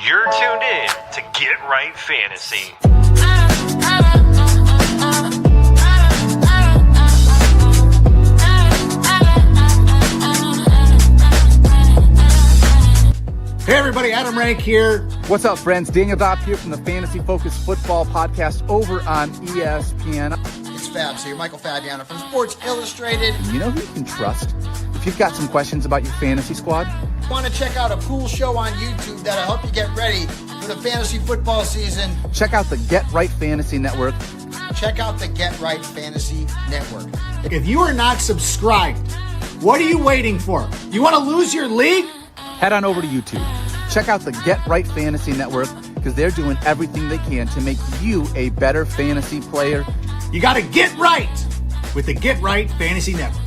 You're tuned in to Get Right Fantasy. Hey everybody, Adam Rank here. What's up, friends? Daniel Dopp here from the Fantasy Focused Football Podcast over on ESPN. It's Fab, so you're Michael Fabiano from Sports Illustrated. You know who you can trust if you've got some questions about your fantasy squad? Want to check out a cool show on YouTube that'll help you get ready for the fantasy football season? Check out the Get Right Fantasy Network. Check out the Get Right Fantasy Network. If you are not subscribed, what are you waiting for? You want to lose your league? Head on over to YouTube. Check out the Get Right Fantasy Network because they're doing everything they can to make you a better fantasy player. You got to get right with the Get Right Fantasy Network.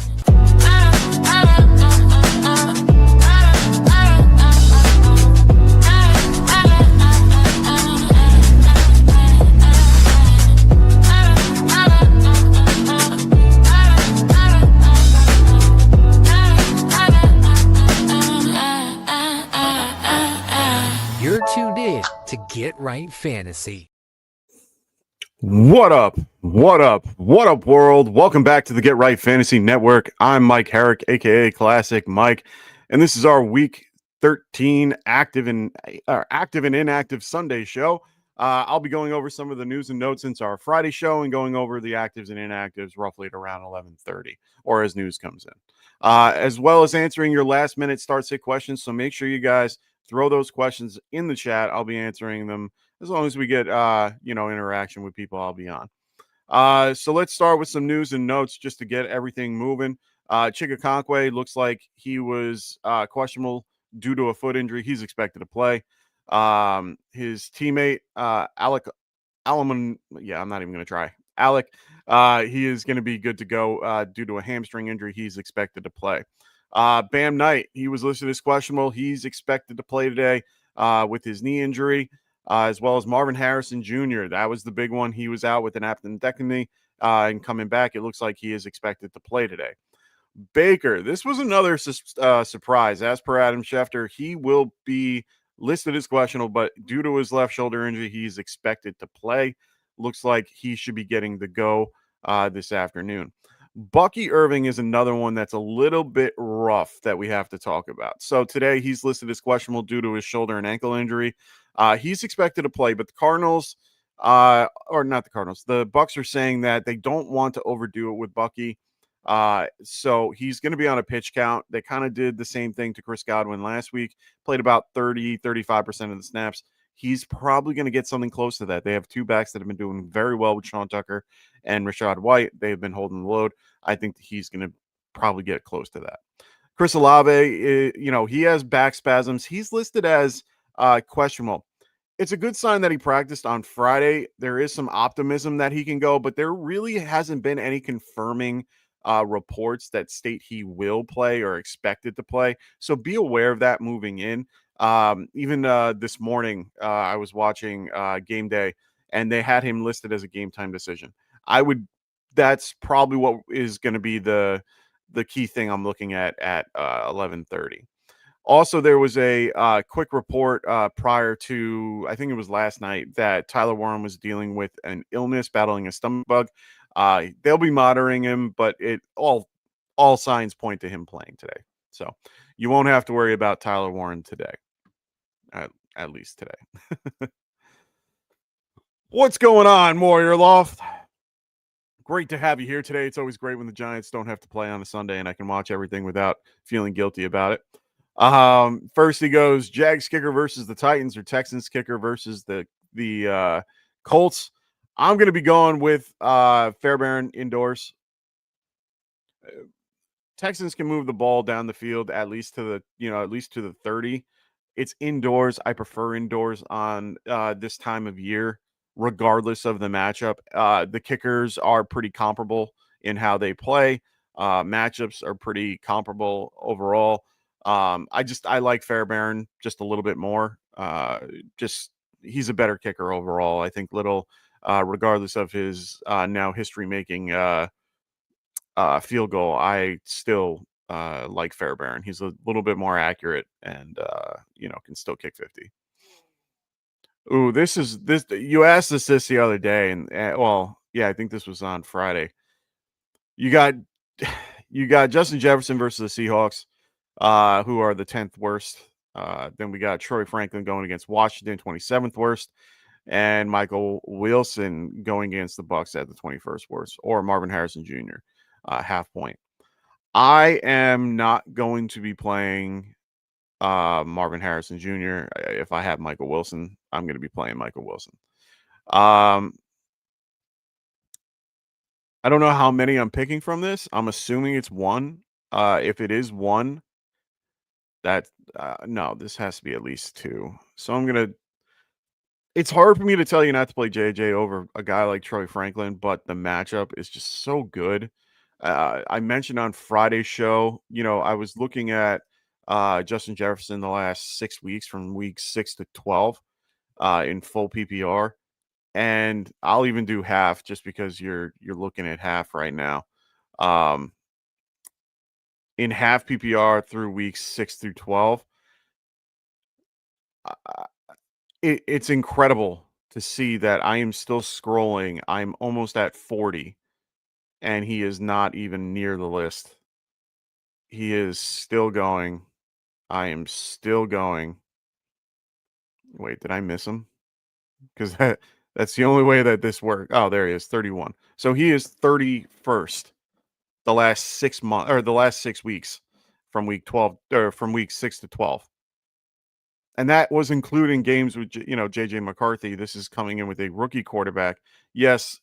You're tuned in to Get Right Fantasy. What up? What up? What up, world? Welcome back to the Get Right Fantasy Network. I'm Mike Herrick, aka Classic Mike, and this is our Week 13 active and inactive Sunday show. I'll be going over some of the news and notes since our Friday show and going over the actives and inactives roughly at around 11:30 or as news comes in, as well as answering your last-minute start-sit questions. So make sure you guys throw those questions in the chat. I'll be answering them as long as we get, interaction with people. I'll be on. So let's start with some news and notes just to get everything moving. Chigakonkwe looks like he was questionable due to a foot injury. He's expected to play. His teammate, Alec, I'm not even going to try. Alec, he is going to be good to go due to a hamstring injury. He's expected to play. Bam Knight, he was listed as questionable. He's expected to play today with his knee injury, as well as Marvin Harrison Jr. That was the big one. He was out with an appendectomy and coming back. It looks like he is expected to play today. Baker, this was another surprise. As per Adam Schefter, he will be listed as questionable, but due to his left shoulder injury, he's expected to play. Looks like he should be getting the go this afternoon. Bucky Irving is another one that's a little bit rough that we have to talk about. So today he's listed as questionable due to his shoulder and ankle injury. He's expected to play, but the Cardinals, the Bucks are saying that they don't want to overdo it with Bucky. So he's going to be on a pitch count. They kind of did the same thing to Chris Godwin last week, played about 35% of the snaps. He's probably going to get something close to that. They have two backs that have been doing very well with Sean Tucker and Rashad White. They've been holding the load. I think that he's going to probably get close to that. Chris Olave, he has back spasms. He's listed as questionable. It's a good sign that he practiced on Friday. There is some optimism that he can go, but there really hasn't been any confirming reports that state he will play or expected to play. So be aware of that moving in. Even this morning, I was watching Game Day, and they had him listed as a game time decision. That's probably what is going to be the key thing I'm looking at 11:30. Also, there was a quick report prior to, I think it was last night, that Tyler Warren was dealing with an illness, battling a stomach bug. They'll be monitoring him, but all signs point to him playing today. So you won't have to worry about Tyler Warren today. At least today. What's going on, Warrior Loft? Great to have you here today. It's always great when the Giants don't have to play on a Sunday and I can watch everything without feeling guilty about it. First he goes Jags kicker versus the Titans, or Texans kicker versus the Colts. I'm going to be going with Fairbairn indoors. Texans can move the ball down the field at least to the 30. It's indoors. I prefer indoors on this time of year, regardless of the matchup. The kickers are pretty comparable in how they play. Matchups are pretty comparable overall. I like Fairbairn just a little bit more. He's a better kicker overall. I think Little, regardless of his now history-making field goal, I still like Fairbairn. He's a little bit more accurate and can still kick 50. Ooh, this. You asked us this the other day, and well, yeah, I think this was on Friday. You got you got Justin Jefferson versus the Seahawks, who are the 10th worst. Then we got Troy Franklin going against Washington, 27th worst, and Michael Wilson going against the Bucks at the 21st worst, or Marvin Harrison Jr. Half point. I am not going to be playing Marvin Harrison Jr. If I have Michael Wilson, I'm going to be playing Michael Wilson. I don't know how many I'm picking from this. I'm assuming it's one. If it is one, that no, this has to be at least two. So I'm gonna. It's hard for me to tell you not to play JJ over a guy like Troy Franklin, but the matchup is just so good. I mentioned on Friday's show, I was looking at Justin Jefferson the last 6 weeks from week 6 to 12 in full PPR. And I'll even do half just because you're looking at half right now. In half PPR through weeks 6 through 12, it's incredible to see that I am still scrolling. I'm almost at 40, and he is not even near the list. He is still going. I am still going. Wait, did I miss him? Because that's the only way that this works. Oh, there he is, 31. So he is 31st. The last 6 months or the last 6 weeks from week 12 or from week 6 to 12. And that was including games with JJ McCarthy. This is coming in with a rookie quarterback. Yes,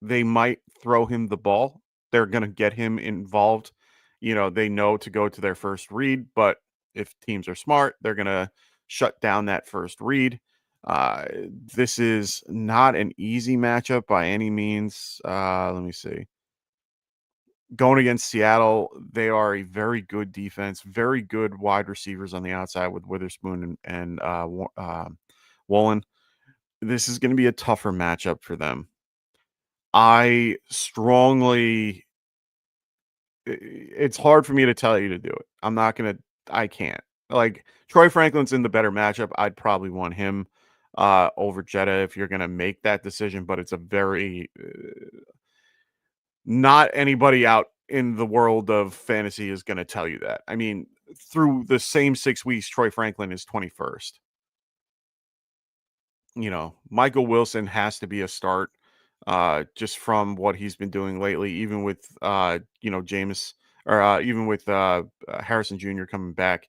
they might throw him the ball. They're going to get him involved. They know to go to their first read, but if teams are smart, they're going to shut down that first read. This is not an easy matchup by any means. Let me see. Going against Seattle, they are a very good defense, very good wide receivers on the outside with Witherspoon and Woolen. This is going to be a tougher matchup for them. I strongly, it's hard for me to tell you to do it. I can't. Like, Troy Franklin's in the better matchup. I'd probably want him over Jetta if you're going to make that decision, but it's a very, not anybody out in the world of fantasy is going to tell you that. I mean, through the same 6 weeks, Troy Franklin is 21st. Michael Wilson has to be a start just from what he's been doing lately, even with, Jameis or even with Harrison Jr. coming back.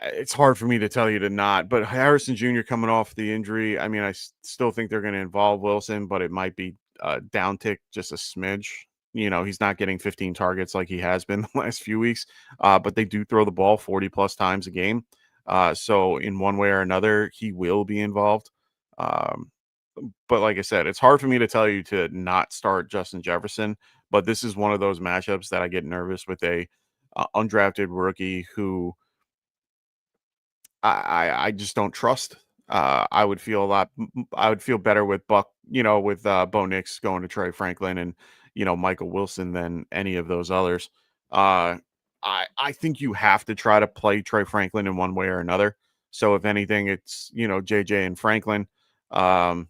It's hard for me to tell you to not, but Harrison Jr. coming off the injury, I mean, I still think they're going to involve Wilson, but it might be down tick just a smidge. He's not getting 15 targets like he has been the last few weeks, but they do throw the ball 40 plus times a game. So in one way or another, he will be involved. But like I said, it's hard for me to tell you to not start Justin Jefferson, but this is one of those matchups that I get nervous with a undrafted rookie who I just don't trust. I would feel better with Bo Nix going to Trey Franklin and Michael Wilson than any of those others. I think you have to try to play Trey Franklin in one way or another. So if anything, it's JJ and Franklin, and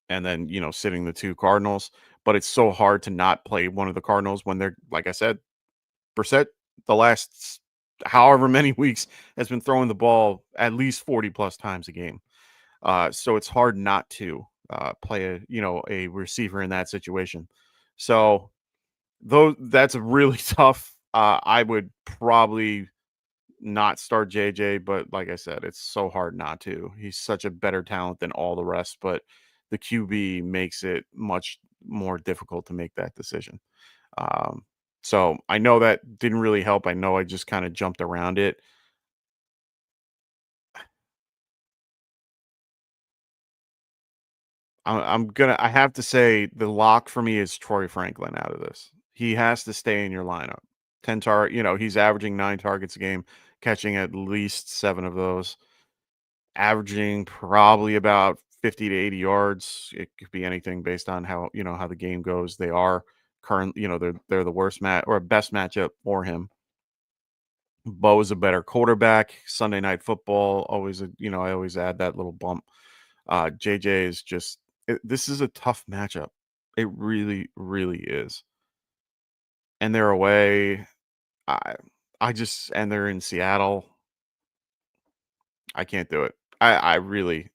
then sitting the two Cardinals. But it's so hard to not play one of the Cardinals when they're, like I said, Brissett the last however many weeks has been throwing the ball at least 40 plus times a game. So it's hard not to play a receiver in that situation. So though that's really tough. I would probably not start JJ, but like I said, it's so hard not to. He's such a better talent than all the rest, but the QB makes it much more difficult to make that decision. So I know that didn't really help. I know I just kind of jumped around it. I have to say the lock for me is Troy Franklin out of this. He has to stay in your lineup. 10 he's averaging 9 targets a game, catching at least 7 of those, averaging probably about 50 to 80 yards. It could be anything based on how the game goes. They are they're the worst match or best matchup for him. Bo is a better quarterback. Sunday Night Football always, I always add that little bump. JJ is just this is a tough matchup. It really, really is. And they're away. I and they're in Seattle. I can't do it. I really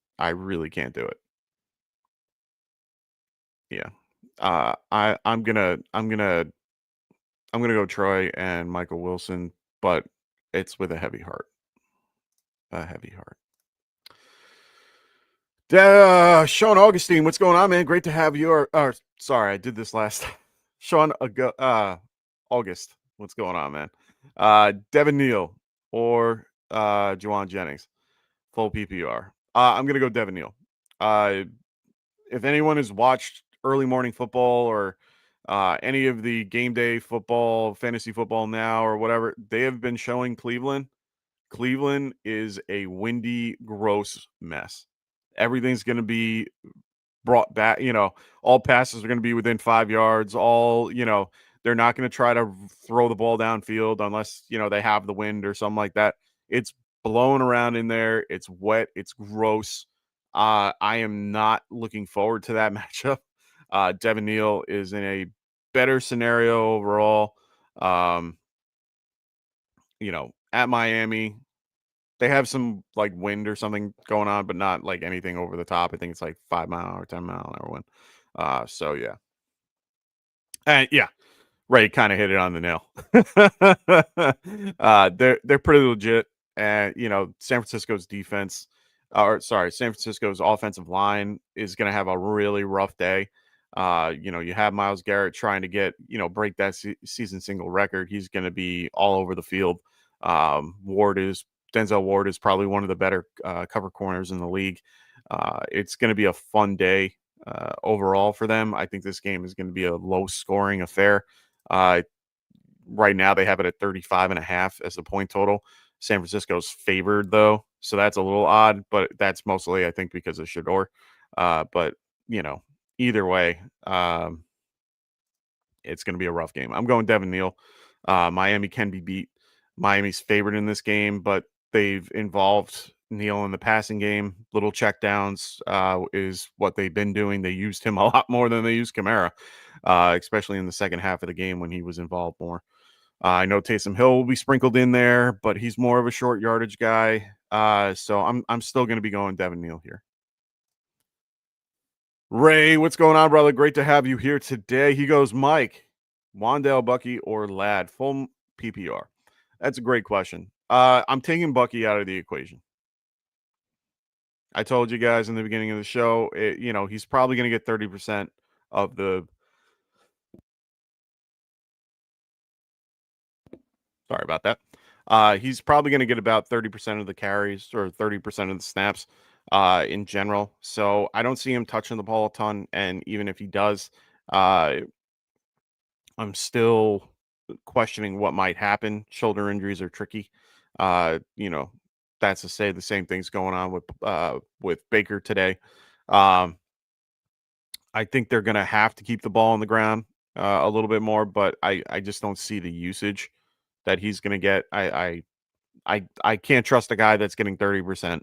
can't do it. Yeah. I'm gonna go Troy and Michael Wilson, but it's with a heavy heart. A heavy heart. Sean Augustine, what's going on, man? Great to have you. Sorry, I did this last. Sean August, what's going on, man? Devin Neal or Juwan Jennings, full PPR. I'm gonna go Devin Neal. If anyone has watched early morning football or any of the game day football, fantasy football now or whatever, they have been showing Cleveland. Cleveland is a windy, gross mess. Everything's going to be brought back. All passes are going to be within 5 yards. They're not going to try to throw the ball downfield unless, they have the wind or something like that. It's blowing around in there. It's wet. It's gross. I am not looking forward to that matchup. Devin Neal is in a better scenario overall. At Miami, they have some like wind or something going on, but not like anything over the top. I think it's like 5 mile or 10 mile an hour wind. So yeah. And yeah, Ray kind of hit it on the nail. They're pretty legit. And San Francisco's defense, San Francisco's offensive line is going to have a really rough day. You have Myles Garrett trying to break that season single record. He's going to be all over the field. Denzel Ward is probably one of the better cover corners in the league. It's going to be a fun day overall for them. I think this game is going to be a low scoring affair. Right now they have it at 35.5 as the point total. San Francisco's favored though, so that's a little odd, but that's mostly I think because of Shador. But either way, it's going to be a rough game. I'm going Devin Neal. Miami can be beat. Miami's favored in this game, but they've involved Neal in the passing game. Little checkdowns is what they've been doing. They used him a lot more than they used Kamara, especially in the second half of the game when he was involved more. I know Taysom Hill will be sprinkled in there, but he's more of a short yardage guy. So I'm still going to be going Devin Neal here. Ray, what's going on, brother? Great to have you here today. He goes, Mike, Wan'Dale, Bucky, or Lad, full PPR. That's a great question. I'm taking Bucky out of the equation. I told you guys in the beginning of the show, he's probably going to get 30% of the. Sorry about that. He's probably going to get about 30% of the carries or 30% of the snaps in general. So I don't see him touching the ball a ton. And even if he does, I'm still questioning what might happen. Shoulder injuries are tricky. That's to say the same thing's going on with Baker today. I think they're going to have to keep the ball on the ground a little bit more, but I just don't see the usage that he's going to get. I can't trust a guy that's getting 30%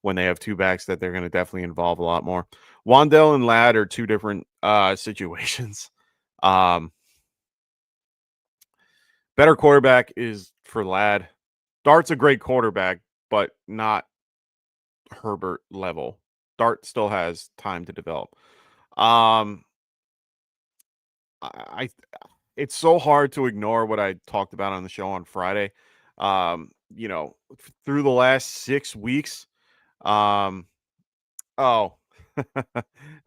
when they have two backs that they're going to definitely involve a lot more. Wan'Dale and Ladd are two different situations. Better quarterback is for Ladd. Dart's a great quarterback, but not Herbert level. Dart still has time to develop. It's so hard to ignore what I talked about on the show on Friday. Through the last 6 weeks. Ray,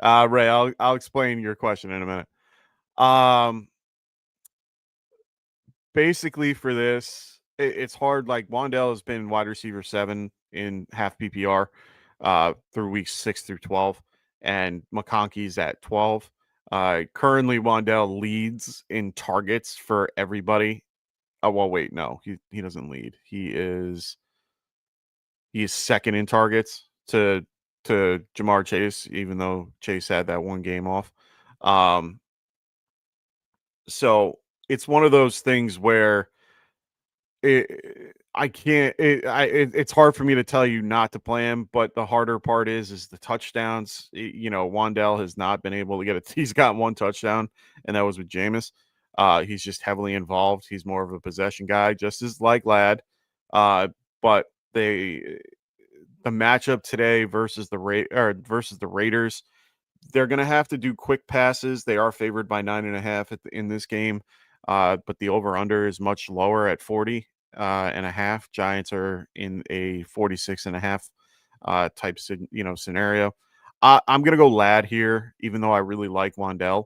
I'll explain your question in a minute. Basically for this, it's hard. Like Wan'Dale has been wide receiver 7 in half PPR through weeks 6 through 12, and McConkey's at 12. Currently, Wan'Dale leads in targets for everybody. Oh well, wait, no, he doesn't lead. He is second in targets to Jamar Chase, even though Chase had that one game off. So it's one of those things where I can't. It's hard for me to tell you not to play him, but the harder part is the touchdowns. Wandell has not been able to get it. He's got one touchdown, and that was with Jameis. He's just heavily involved. He's more of a possession guy, just as like Ladd. But the matchup today versus the Raiders, they're going to have to do quick passes. They are favored by 9.5 in this game, but the over/under is much lower at 40 and a half. Giants are in a 46.5 type scenario. I'm going to go Ladd here, even though I really like Wandell.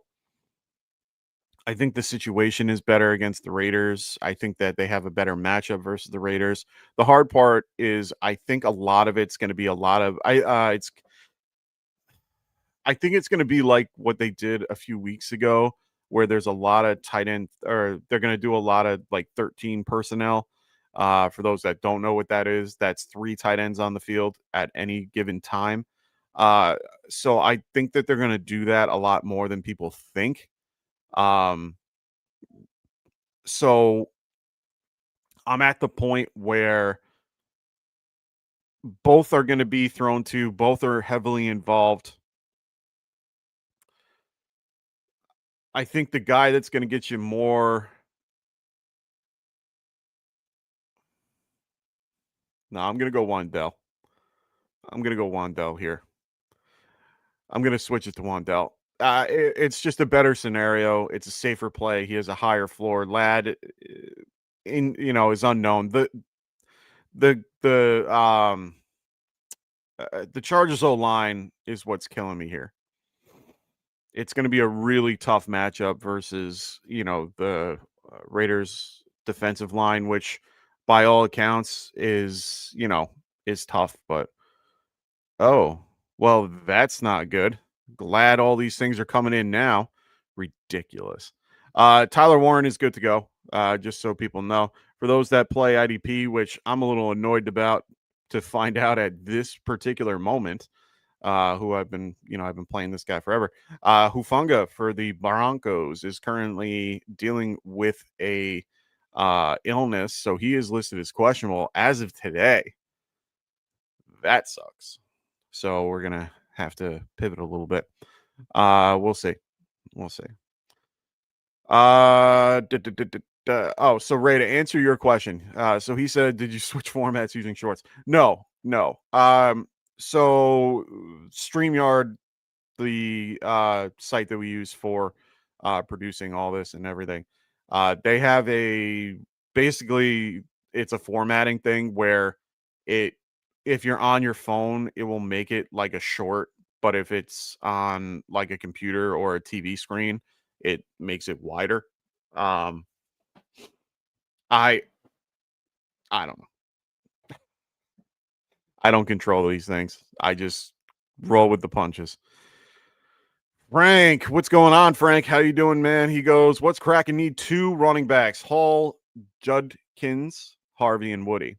I think the situation is better against the Raiders. I think that they have a better matchup versus the Raiders. The hard part is I think a lot of it's going to be I think it's going to be like what they did a few weeks ago, where there's a lot of tight end, or they're going to do a lot of like 13 personnel. For those that don't know what that is, that's 3 tight ends on the field at any given time. So I think that they're going to do that a lot more than people think. So I'm at the point where both are going to be thrown to, both are heavily involved. I think the guy that's going to get you more. No, I'm going to go Wandell. Here. I'm going to switch it to Wandell. It's just a better scenario. It's a safer play. He has a higher floor. Ladd, is unknown. The Chargers O-line is what's killing me here. It's going to be a really tough matchup versus, the Raiders defensive line, which by all accounts is tough, but oh, well, that's not good. Glad all these things are coming in now. Ridiculous. Tyler Warren is good to go. Just so people know, for those that play IDP, which I'm a little annoyed about to find out at this particular moment, who I've been playing this guy forever. Hufanga for the Broncos is currently dealing with a illness, so he is listed as questionable as of today. That sucks. So we're gonna have to pivot a little bit. We'll see. So Ray, to answer your question, so he said, did you switch formats using shorts? No. So StreamYard, the site that we use for producing all this and everything, they have basically it's a formatting thing where if you're on your phone, it will make it like a short, but if it's on like a computer or a TV screen, it makes it wider. I don't know. I don't control these things. I just roll with the punches. Frank, what's going on, Frank? How you doing, man? He goes, what's cracking? Need 2 running backs, Hall, Judkins, Harvey, and Woody.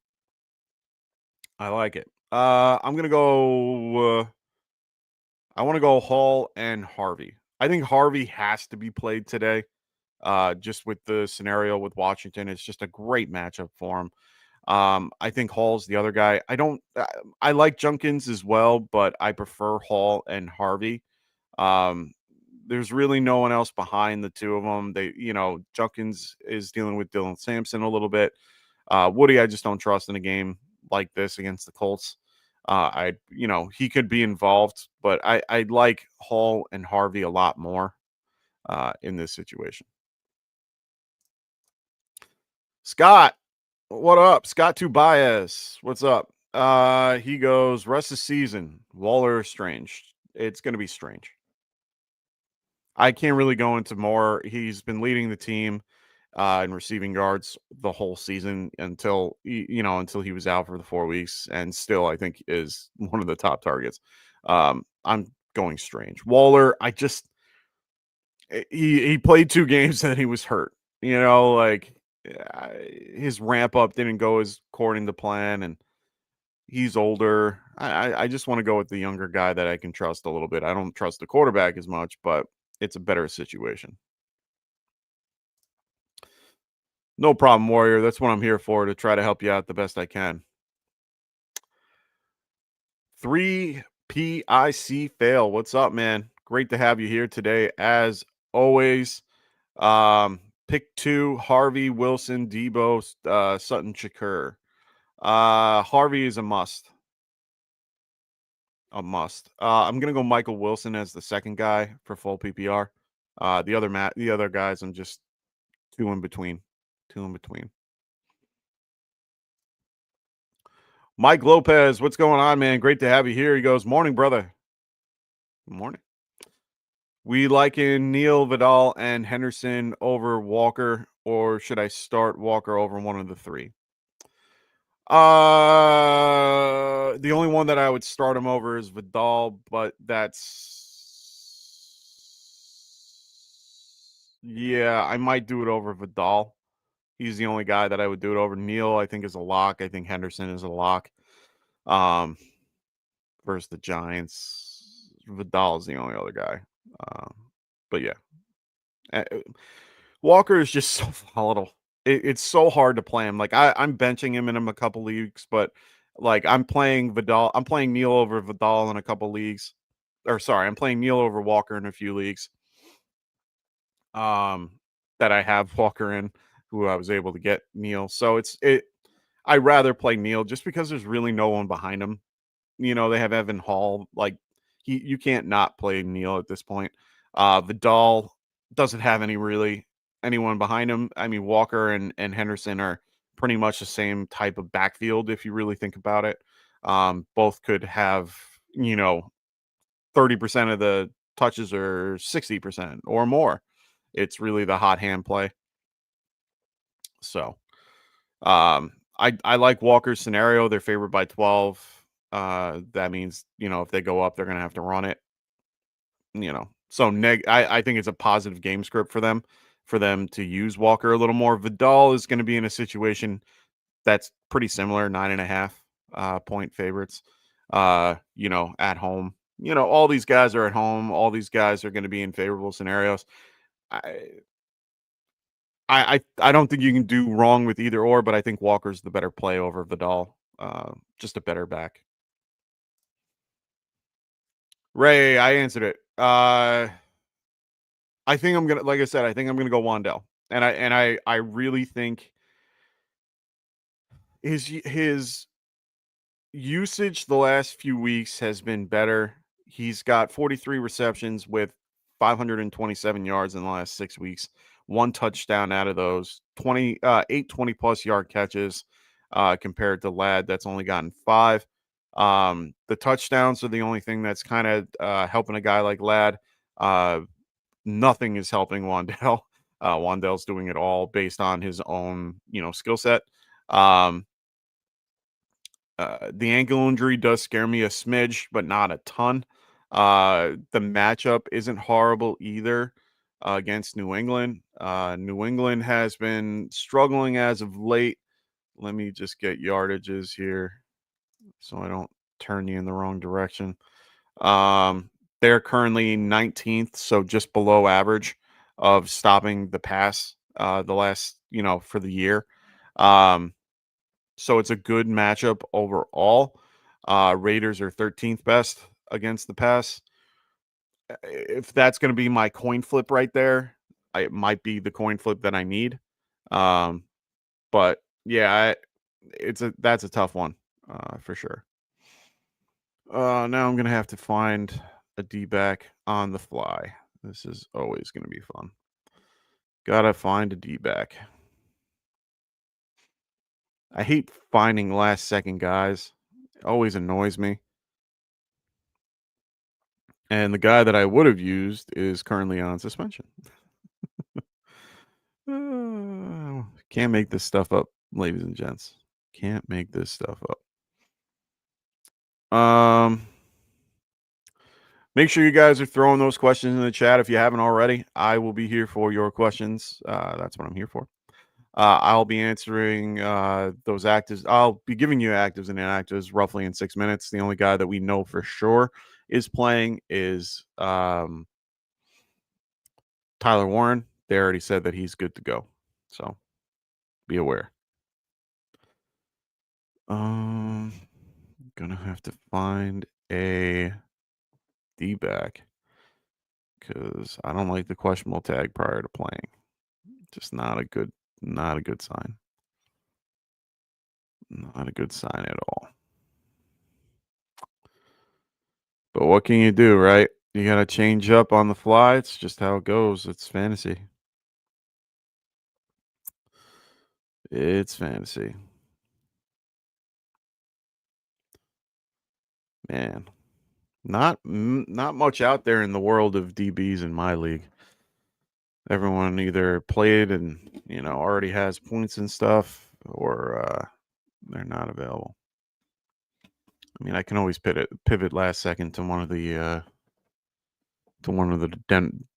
I like it. I'm going to go I want to go Hall and Harvey. I think Harvey has to be played today. Just with the scenario with Washington, it's just a great matchup for him. I think Hall's the other guy. I like Junkins as well, but I prefer Hall and Harvey. There's really no one else behind the two of them. Junkins is dealing with Dylan Sampson a little bit. Woody, I just don't trust in a game like this against the Colts. He could be involved, but I like Hall and Harvey a lot more in this situation. Scott, what up? Scott Tobias, what's up? He goes, rest of season, Waller Strange. It's going to be strange. I can't really go into more. He's been leading the team in receiving yards the whole season until he was out for the 4 weeks, and still I think is one of the top targets. I'm going Strange. Waller, he played 2 games and then he was hurt. His ramp up didn't go as according to plan, and he's older. I just want to go with the younger guy that I can trust a little bit. I don't trust the quarterback as much, but it's a better situation. No problem, Warrior. That's what I'm here for, to try to help you out the best I can. 3PIC Fail. What's up, man? Great to have you here today, as always. Pick 2, Harvey, Wilson, Debo, Sutton, Shakur. Harvey is a must. A must. I'm gonna go Michael Wilson as the second guy for full PPR. The other guys, I'm just two in between. Two in between. Mike Lopez, what's going on, man? Great to have you here. He goes, morning, brother. Morning. We liking Neil, Vidal, and Henderson over Walker, or should I start Walker over one of the three? The only one that I would start him over is Vidal, but yeah, I might do it over Vidal. He's the only guy that I would do it over. Neil, I think, is a lock. I think Henderson is a lock. Versus the Giants, Vidal is the only other guy. But yeah, Walker is just so volatile. It's so hard to play him. Like I'm benching him in a couple leagues, but like I'm playing Vidal. I'm playing Neil over Vidal in a couple leagues. Or sorry, I'm playing Neil over Walker in a few leagues. That I have Walker in, who I was able to get Neil. So I'd rather play Neil just because there's really no one behind him. You know, they have Evan Hall. Like you can't not play Neil at this point. Vidal doesn't have anyone behind him. I mean, Walker and Henderson are pretty much the same type of backfield if you really think about it. Both could have, 30% of the touches or 60% or more. It's really the hot hand play. So I like Walker's scenario. They're favored by 12. That means, if they go up, they're gonna have to run it. So I think it's a positive game script for them to use Walker a little more. Vidal is going to be in a situation that's pretty similar, 9.5 point favorites. At home. All these guys are at home. All these guys are going to be in favorable scenarios. I don't think you can do wrong with either or, but I think Walker's the better play over Vidal. Just a better back. Ray, I answered it. I think I'm gonna, like I said, I think I'm gonna go Wandell, and I really think his usage the last few weeks has been better. He's got 43 receptions with 527 yards in the last 6 weeks. 1 touchdown out of those. 8 20+ yard catches compared to Ladd, that's only gotten 5. The touchdowns are the only thing that's kind of helping a guy like Ladd. Nothing is helping Wandell. Wandell's doing it all based on his own, skill set. The ankle injury does scare me a smidge, but not a ton. The matchup isn't horrible either against New England. New England has been struggling as of late. Let me just get yardages here so I don't turn you in the wrong direction. They're currently 19th, so just below average of stopping the pass the last, for the year. So it's a good matchup overall. Raiders are 13th best against the pass. If that's going to be my coin flip right there, it might be the coin flip that I need. But yeah, that's a tough one for sure. Now I'm going to have to find a D-back on the fly. This is always going to be fun. Gotta find a D-back. I hate finding last second guys. It always annoys me. And the guy that I would have used is currently on suspension. Can't make this stuff up, ladies and gents. Can't make this stuff up. Make sure you guys are throwing those questions in the chat if you haven't already. I will be here for your questions. That's what I'm here for. I'll be answering those actives. I'll be giving you actives and inactives roughly in 6 minutes. The only guy that we know for sure is playing is Tyler Warren. They already said that he's good to go. So Be aware. Gonna have to find a D-back because I don't like the questionable tag prior to playing. Just not a good sign. Not a good sign at all. But what can you do, right? You got to change up on the fly. It's just how it goes. It's fantasy. It's fantasy. Man, not much out there in the world of DBs in my league. Everyone either played and, already has points and stuff, or they're not available. I mean, I can always pivot last second to one of the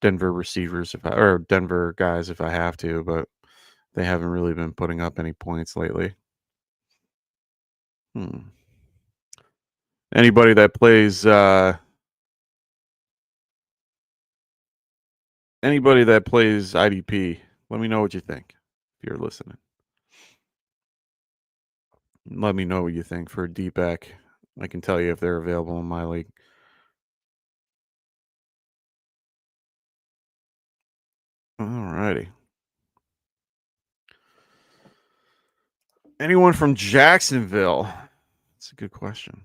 Denver receivers or Denver guys if I have to, but they haven't really been putting up any points lately. Anybody that plays IDP, let me know what you think if you're listening. Let me know what you think for a D-back. I can tell you if they're available in my league. Alrighty. Anyone from Jacksonville? That's a good question.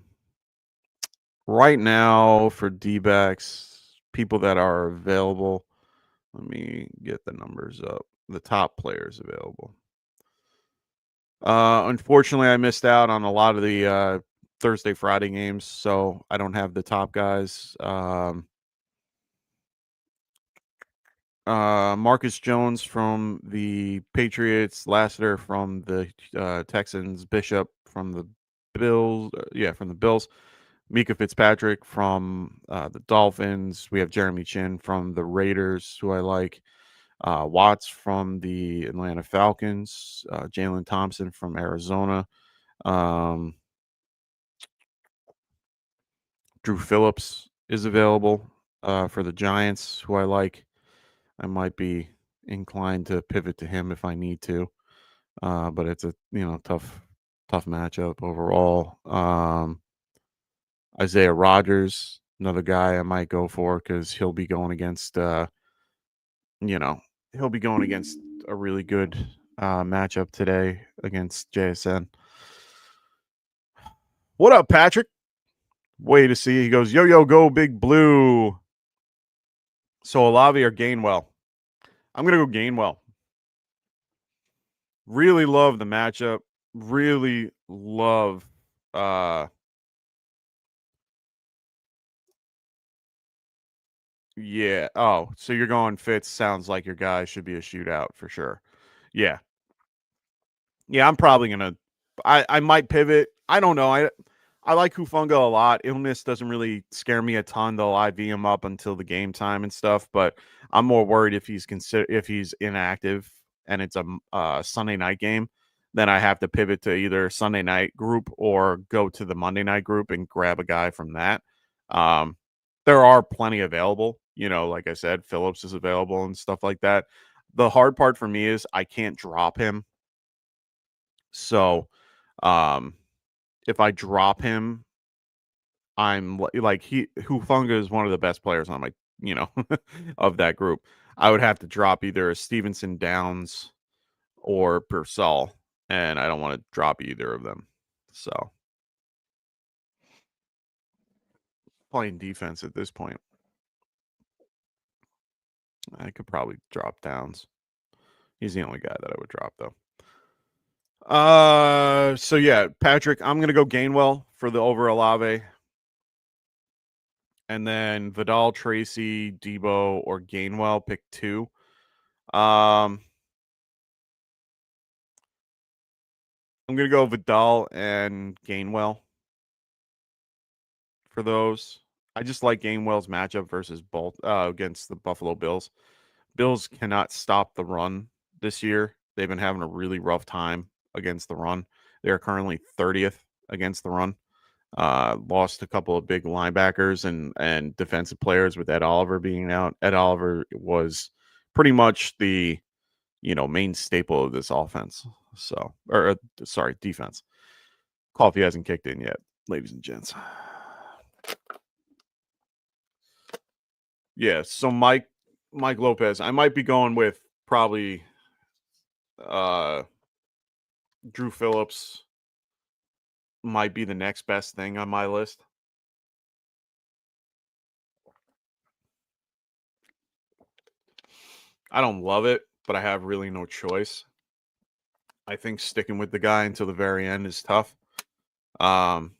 Right now for D-backs, people that are available, let me get the numbers up. The top players available. Unfortunately, I missed out on a lot of the Thursday, Friday games, so I don't have the top guys. Marcus Jones from the Patriots, Lasseter from the Texans, Bishop from the Bills. From the Bills. Mika Fitzpatrick from the Dolphins. We have Jeremy Chin from the Raiders, who I like. Watts from the Atlanta Falcons. Jalen Thompson from Arizona. Drew Phillips is available for the Giants, who I like. I might be inclined to pivot to him if I need to, but it's a tough matchup overall. Isaiah Rodgers, another guy I might go for because he'll be going against a really good matchup today against JSN. What up, Patrick? Way to see. He goes, yo, go Big Blue. So Olave or Gainwell? I'm going to go Gainwell. Really love the matchup. Really love yeah. Oh, so you're going Fitz. Sounds like your guy should be a shootout for sure. Yeah. Yeah, I'm probably going to I might pivot. I don't know. I like Hufunga a lot. Illness doesn't really scare me a ton. They'll IV him up until the game time and stuff, but I'm more worried if he's inactive and it's a Sunday night game, then I have to pivot to either Sunday night group or go to the Monday night group and grab a guy from that. There are plenty available. Like I said, Phillips is available and stuff like that. The hard part for me is I can't drop him. So, if I drop him, I'm like Hufunga is one of the best players on my, of that group. I would have to drop either a Stevenson Downs or Purcell, and I don't want to drop either of them. So playing defense at this point, I could probably drop Downs. He's the only guy that I would drop though. So yeah, Patrick, I'm gonna go Gainwell for the over Olave. And then Vidal, Tracy, Debo, or Gainwell, pick 2. I'm gonna go Vidal and Gainwell for those. I just like Gainwell's matchup versus against the Buffalo Bills. Bills cannot stop the run this year. They've been having a really rough time against the run. They are currently 30th against the run. Lost a couple of big linebackers and defensive players with Ed Oliver being out. Ed Oliver was pretty much the main staple of this offense. So, sorry, defense. Coffee hasn't kicked in yet, ladies and gents. Yeah, so Mike Lopez. I might be going with probably Drew Phillips might be the next best thing on my list. I don't love it, but I have really no choice. I think sticking with the guy until the very end is tough. Oh.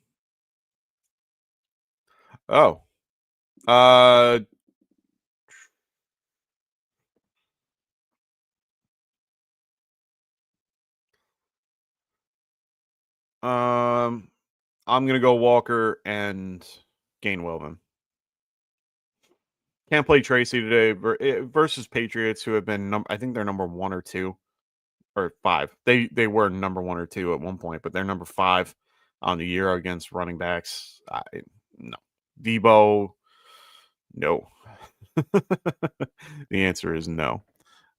I'm gonna go Walker and Gainwell then. Can't play Tracy today versus Patriots, who have been I think they're number 1 or 2 or 5. They were number 1 or 2 at one point, but they're number 5 on the year against running backs. No. Debo, no. The answer is no.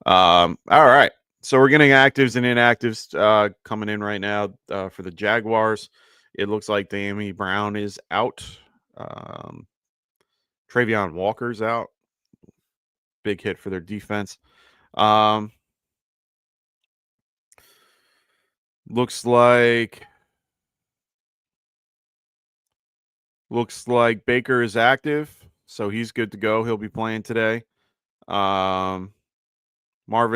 All right. So we're getting actives and inactives coming in right now for the Jaguars. It looks like Damien Brown is out. Travion Walker's out. Big hit for their defense. Looks like Baker is active, so he's good to go. He'll be playing today. Marvin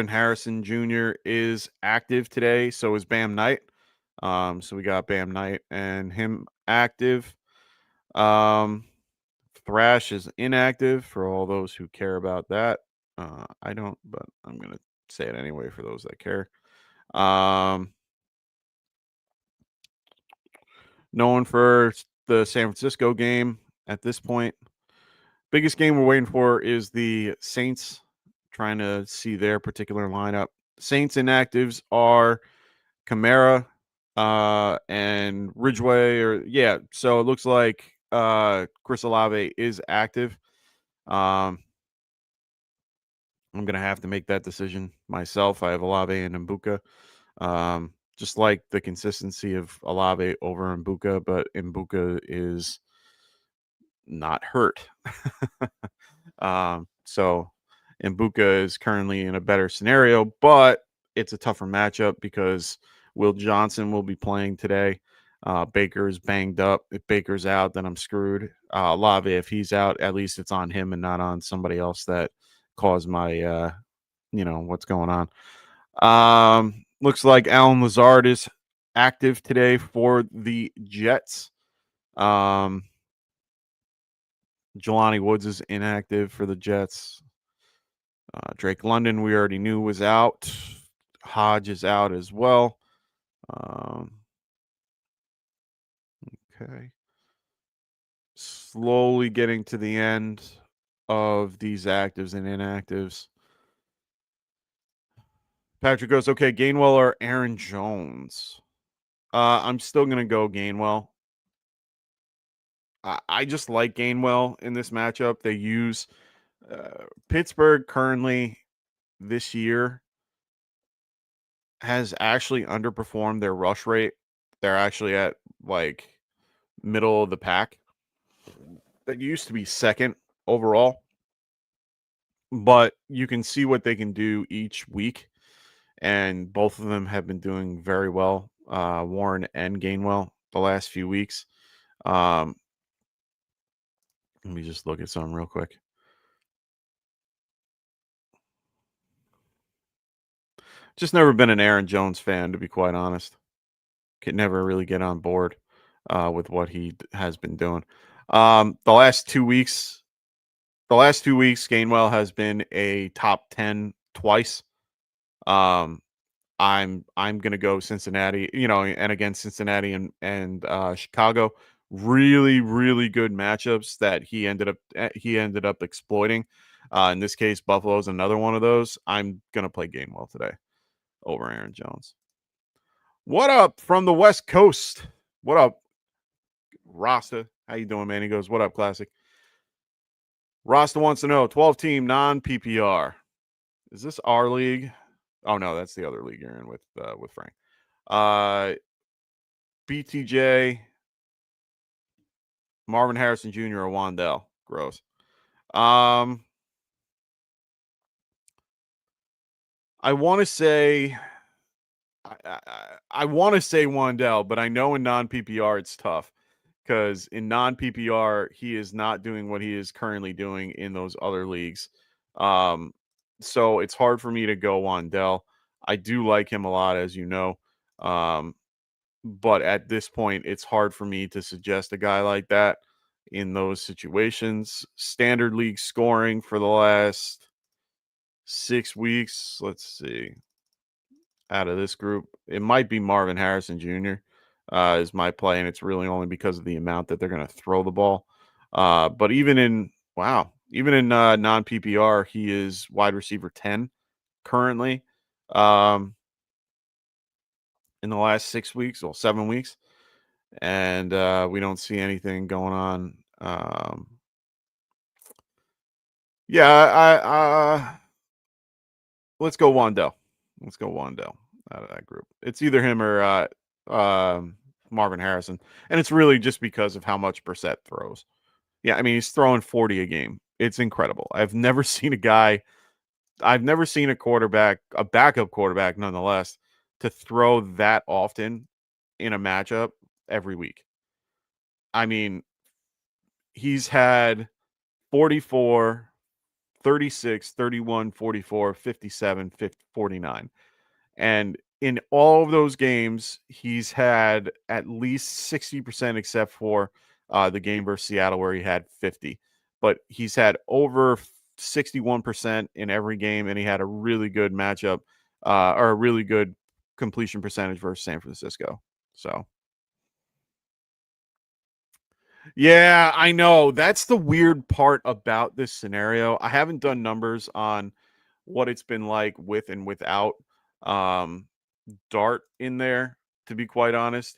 Harrison Jr. is active today, so is Bam Knight. So we got Bam Knight and him active. Thrash is inactive for all those who care about that. I don't, but I'm going to say it anyway for those that care. No one for the San Francisco game at this point. Biggest game we're waiting for is the Saints, trying to see their particular lineup. Saints inactives are Kamara and Ridgeway, so it looks like Chris Olave is active. I'm gonna have to make that decision myself. I have Olave and Mbuka. Just like the consistency of Olave over Mbuka, but Mbuka is not hurt. So Mbuka is currently in a better scenario, but it's a tougher matchup because Will Johnson will be playing today. Baker's banged up. If Baker's out, then I'm screwed. Olave, if he's out, at least it's on him and not on somebody else that caused my, what's going on. Looks like Alan Lazard is active today for the Jets. Jelani Woods is inactive for the Jets. Drake London, we already knew was out. Hodge is out as well. Okay. Slowly getting to the end of these actives and inactives. Patrick goes, okay, Gainwell or Aaron Jones? I'm still going to go Gainwell. I just like Gainwell in this matchup. They use Pittsburgh currently this year has actually underperformed their rush rate. They're actually at like middle of the pack. That used to be second overall. But you can see what they can do each week. And both of them have been doing very well. Warren and Gainwell the last few weeks. Let me just look at some real quick. Just never been an Aaron Jones fan, to be quite honest. Could never really get on board with what he has been doing. The last 2 weeks, Gainwell has been a top 10 twice. I'm gonna go Cincinnati, and against Cincinnati and Chicago. Really, really good matchups that he ended up exploiting. In this case, Buffalo's another one of those. I'm gonna play Gainwell today over Aaron Jones. What up from the West Coast? What up, Rasta? How you doing, man? He goes, what up, Classic? Rasta wants to know, 12-team non-PPR. Is this our league? Oh, no, that's the other league you're in with Frank. BTJ, Marvin Harrison Jr. or Wandell. Gross. I want to say I want to say Wandell, but I know in non PPR it's tough because in non PPR he is not doing what he is currently doing in those other leagues. So it's hard for me to go Wandell. I do like him a lot, as you know. But at this point, it's hard for me to suggest a guy like that in those situations. Standard league scoring for the last 6 weeks. Let's see. Out of this group, it might be Marvin Harrison Jr. Is my play, and it's really only because of the amount that they're going to throw the ball. But even in non PPR, he is wide receiver 10 currently. In the last 6 weeks or 7 weeks, and we don't see anything going on. Yeah, let's go Wandell. Let's go Wandell out of that group. It's either him or Marvin Harrison, and it's really just because of how much Brissett throws. Yeah, I mean he's throwing 40 a game. It's incredible. I've never seen a quarterback, a backup quarterback, nonetheless, to throw that often in a matchup every week. I mean, he's had 44, 36, 31, 44, 57, 49. And in all of those games, he's had at least 60%, except for the game versus Seattle where he had 50. But he's had over 61% in every game, and he had a really good matchup or a really good completion percentage versus San Francisco. So, yeah, I know. That's the weird part about this scenario. I haven't done numbers on what it's been like with and without um, Dart in there, to be quite honest.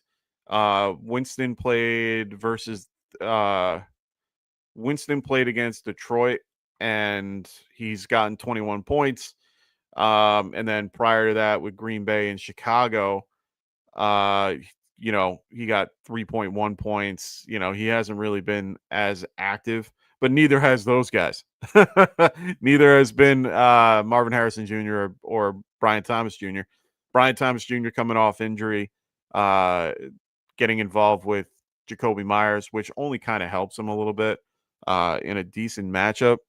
Winston played versus Winston played against Detroit, and he's gotten 21 points. And then prior to that, with Green Bay and Chicago, uh, he got 3.1 points. He hasn't really been as active, but neither has those guys. Neither has been Marvin Harrison Jr. or Brian Thomas Jr. Brian Thomas Jr. coming off injury, getting involved with Jacoby Myers, which only kind of helps him a little bit in a decent matchup.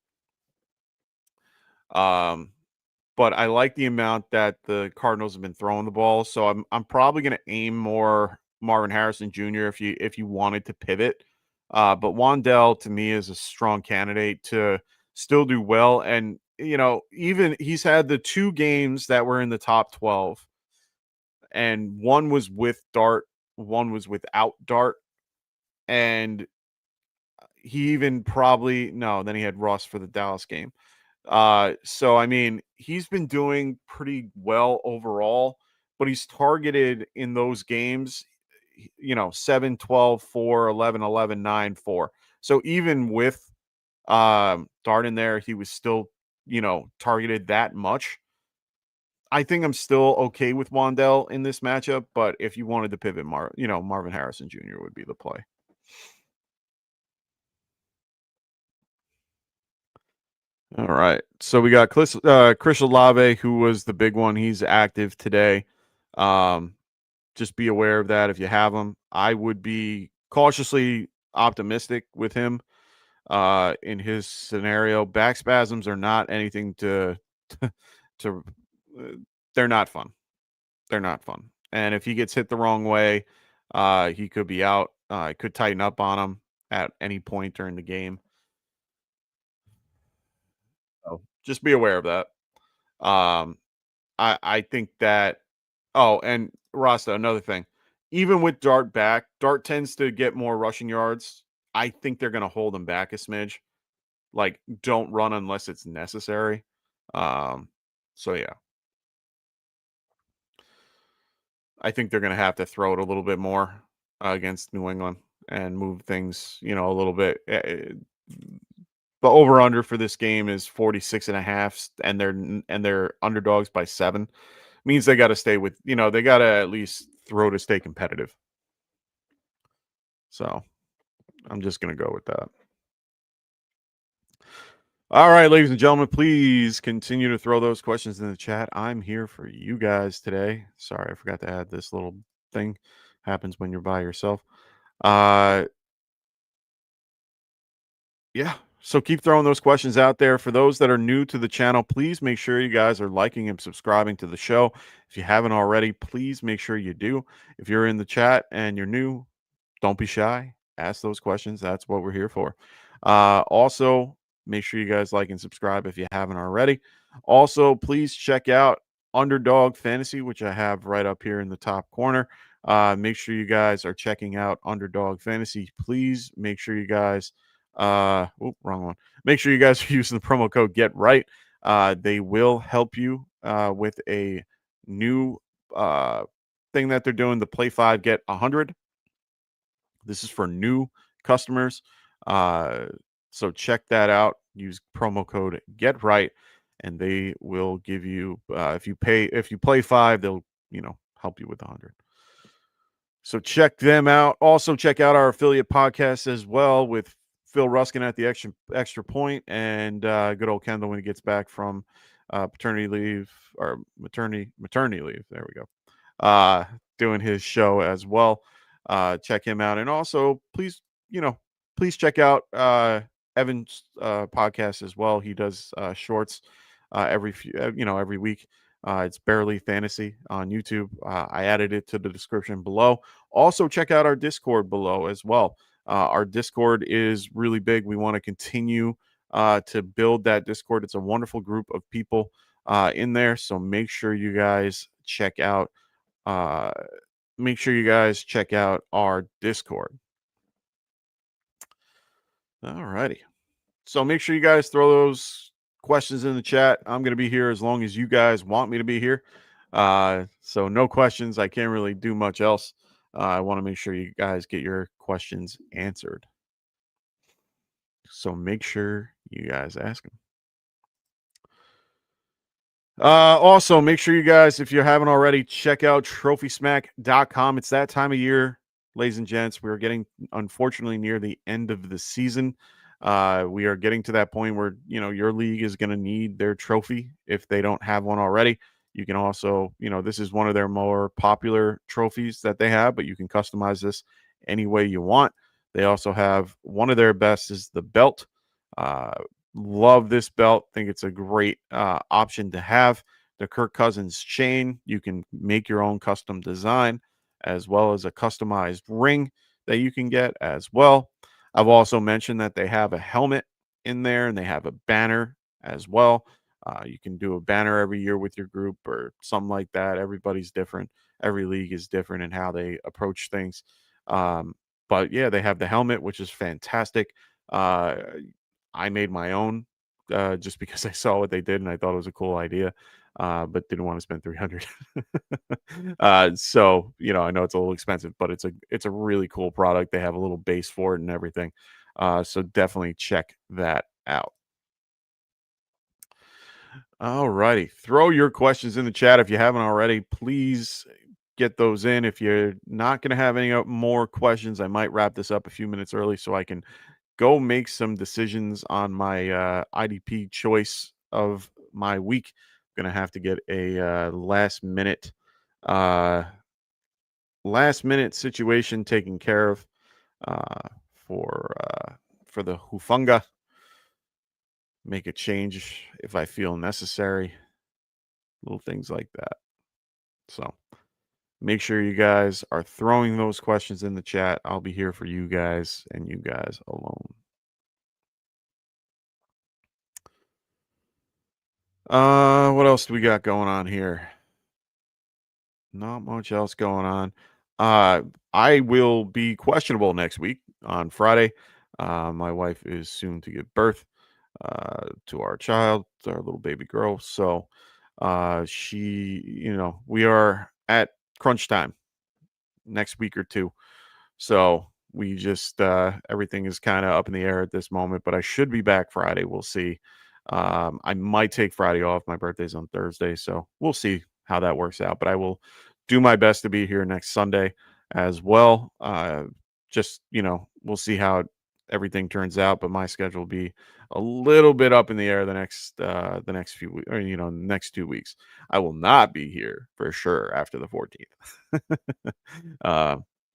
But I like the amount that the Cardinals have been throwing the ball, so I'm probably going to aim more Marvin Harrison Jr. if you wanted to pivot. But Wandell to me is a strong candidate to still do well, and even he's had the 2 games that were in the top 12, and one was with Dart, one was without Dart, and he even probably no, then he had Russ for the Dallas game. So I mean, he's been doing pretty well overall, but he's targeted in those games, 7, 12, 4, 11, 11, 9, 4. So even with Dart in there, he was still, targeted that much. I think I'm still okay with Wandell in this matchup, but if you wanted to pivot, Marvin Harrison Jr. would be the play. All right. So we got Chris Olave, who was the big one. He's active today. Just be aware of that if you have him. I would be cautiously optimistic with him in his scenario. Back spasms are not anything to they're not fun. They're not fun. And if he gets hit the wrong way, he could be out. It could tighten up on him at any point during the game. So just be aware of that. I think that. Oh, and Rasta, another thing. Even with Dart back, Dart tends to get more rushing yards. I think they're going to hold him back a smidge. Like, don't run unless it's necessary. So yeah, I think they're going to have to throw it a little bit more against New England and move things, a little bit. The over under for this game is 46.5, and they're underdogs by 7, means they got to stay with, they got to at least throw to stay competitive. So I'm just going to go with that. All right, ladies and gentlemen, please continue to throw those questions in the chat. I'm here for you guys today. Sorry, I forgot to add this little thing. Happens when you're by yourself. Yeah. So keep throwing those questions out there. For those that are new to the channel, please make sure you guys are liking and subscribing to the show. If you haven't already, please make sure you do. If you're in the chat and you're new, don't be shy. Ask those questions. That's what we're here for. Also, make sure you guys like and subscribe if you haven't already. Also, please check out Underdog Fantasy, which I have right up here in the top corner. Make sure you guys are checking out Underdog Fantasy. Please make sure you guys wrong one. Make sure you guys are using the promo code Get Right. They will help you with a new thing that they're doing, the Play 5 Get 100. This is for new customers. So check that out. Use promo code Get Right, and they will give you if you play 5, they'll help you with 100. So check them out. Also check out our affiliate podcast as well with Phil Ruskin at the extra point, and good old Kendall when he gets back from paternity leave or maternity leave. There we go. Doing his show as well. Check him out, and also please check out Evan's podcast as well. He does shorts every week. It's Barely Fantasy on YouTube. I added it to the description below. Also, check out our Discord below as well. Our Discord is really big. We want to continue to build that Discord. It's a wonderful group of people in there. So make sure you guys check out. Make sure you guys check out our Discord. All righty. So make sure you guys throw those questions in the chat. I'm going to be here as long as you guys want me to be here. So no questions. I can't really do much else. I want to make sure you guys get your questions answered. So make sure you guys ask them. Also, make sure you guys, if you haven't already, check out trophysmack.com. It's that time of year, ladies and gents. We're getting, unfortunately, near the end of the season. We are getting to that point where, your league is going to need their trophy if they don't have one already. You can also, this is one of their more popular trophies that they have, but you can customize this any way you want. They also have one of their best is the belt. Love this belt. Think it's a great option to have. The Kirk Cousins chain, you can make your own custom design, as well as a customized ring that you can get as well. I've also mentioned that they have a helmet in there and they have a banner as well. You can do a banner every year with your group or something like that. Everybody's different. Every league is different in how they approach things. But yeah, they have the helmet, which is fantastic. I made my own just because I saw what they did and I thought it was a cool idea, but didn't want to spend $300. So I know it's a little expensive, but it's a really cool product. They have a little base for it and everything. So definitely check that out. All righty. Throw your questions in the chat if you haven't already. Please get those in. If you're not going to have any more questions, I might wrap this up a few minutes early so I can go make some decisions on my IDP choice of my week. I'm going to have to get a last minute situation taken care of for the Hufunga. Make a change if I feel necessary. Little things like that. So make sure you guys are throwing those questions in the chat. I'll be here for you guys and you guys alone. What else do we got going on here? Not much else going on. I will be questionable next week on Friday. My wife is soon to give birth to our child, our little baby girl. So we are at crunch time next week or two. So we just everything is kind of up in the air at this moment, but I should be back Friday. We'll see. I might take Friday off. My birthday's on Thursday, so we'll see how that works out. But I will do my best to be here next Sunday as well. Just, we'll see how everything turns out, but my schedule will be a little bit up in the air the next few weeks, or next 2 weeks. I will not be here for sure after the 14th.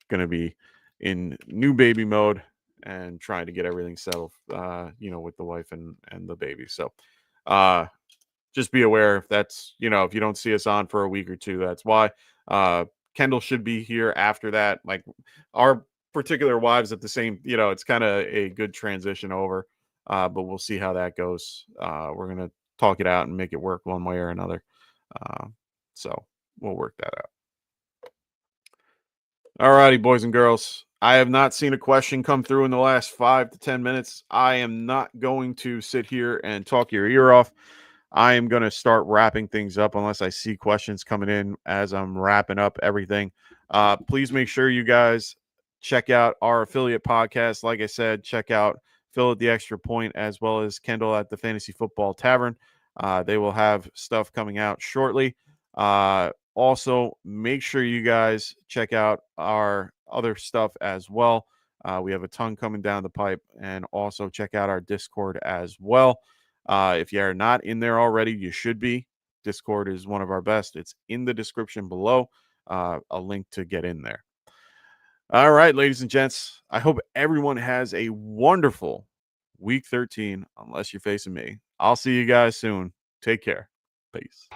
Gonna be in new baby mode and trying to get everything settled, with the wife and the baby. So just be aware if that's, if you don't see us on for a week or two, that's why. Kendall should be here after that. Like, our particular wives at the same, it's kind of a good transition over, but we'll see how that goes. We're going to talk it out and make it work one way or another. So we'll work that out. All righty, boys and girls. I have not seen a question come through in the last 5 to 10 minutes. I am not going to sit here and talk your ear off. I am going to start wrapping things up unless I see questions coming in as I'm wrapping up everything. Please make sure you guys check out our affiliate podcast. Like I said, check out Phil at the Extra Point as well as Kendall at the Fantasy Football Tavern. They will have stuff coming out shortly. Also, make sure you guys check out our other stuff as well. We have a ton coming down the pipe, and also check out our Discord as well. If you are not in there already, you should be. Discord is one of our best. It's in the description below, a link to get in there. All right, ladies and gents, I hope everyone has a wonderful week 13, unless you're facing me. I'll see you guys soon. Take care. Peace.